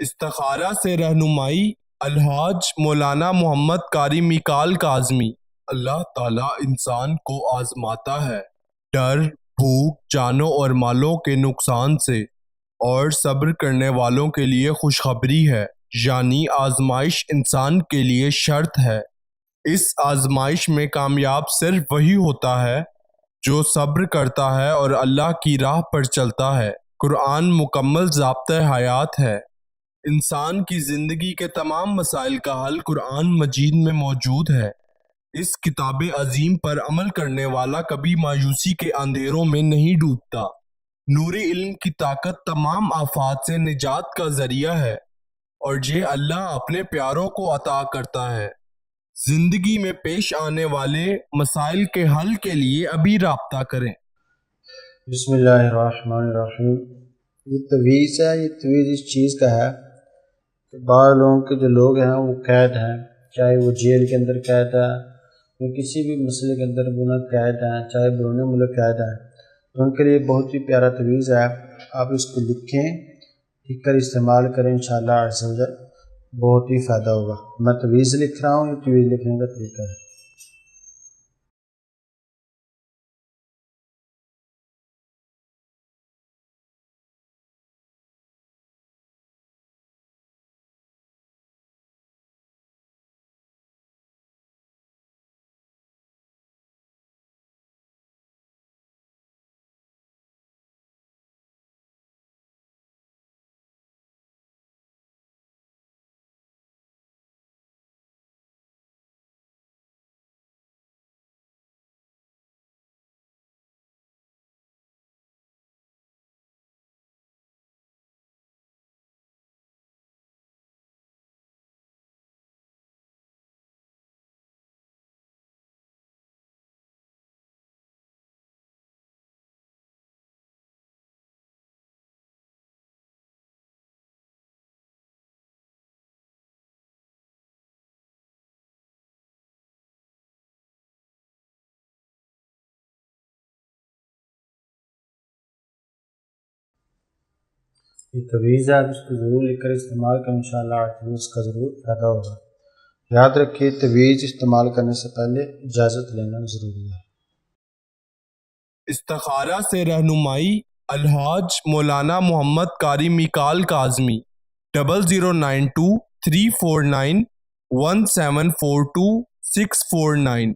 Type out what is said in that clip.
استخارہ سے رہنمائی الحاج مولانا محمد قاری میکال کاظمی۔ اللہ تعالیٰ انسان کو آزماتا ہے ڈر، بھوک، جانوں اور مالوں کے نقصان سے، اور صبر کرنے والوں کے لیے خوشخبری ہے، یعنی آزمائش انسان کے لیے شرط ہے۔ اس آزمائش میں کامیاب صرف وہی ہوتا ہے جو صبر کرتا ہے اور اللہ کی راہ پر چلتا ہے۔ قرآن مکمل ضابطۂ حیات ہے۔ انسان کی زندگی کے تمام مسائل کا حل قرآن مجید میں موجود ہے۔ اس کتاب عظیم پر عمل کرنے والا کبھی مایوسی کے اندھیروں میں نہیں ڈوبتا۔ نور علم کی طاقت تمام آفات سے نجات کا ذریعہ ہے، اور یہ اللہ اپنے پیاروں کو عطا کرتا ہے۔ زندگی میں پیش آنے والے مسائل کے حل کے لیے ابھی رابطہ کریں۔ بسم اللہ الرحمن الرحیم۔ یہ تویز ہے، یہ تویز اس چیز کا ہے کہ بعض لوگوں کے جو لوگ ہیں وہ قید ہیں، چاہے وہ جیل کے اندر قید ہے یا کسی بھی مسئلے کے اندر وہ قید ہیں، چاہے بیرون ملک قید ہیں، تو ان کے لیے بہت ہی پیارا تویز ہے۔ آپ اس کو لکھیں، لکھ کر استعمال کریں، انشاءاللہ عز و جل بہت ہی فائدہ ہوگا۔ میں تویز لکھ رہا ہوں، یہ تویز لکھنے کا طریقہ ہے۔ یہ تویز ہے، آپ اس کو ضرور لکھ کر استعمال کریں، انشاءاللہ اس کا ضرور فائدہ ہوگا۔ یاد رکھیے تویز استعمال کرنے سے پہلے اجازت لینا ضروری ہے۔ استخارہ سے رہنمائی الحاج مولانا محمد قاری میکال کاظمی۔ 0092 349 1742 649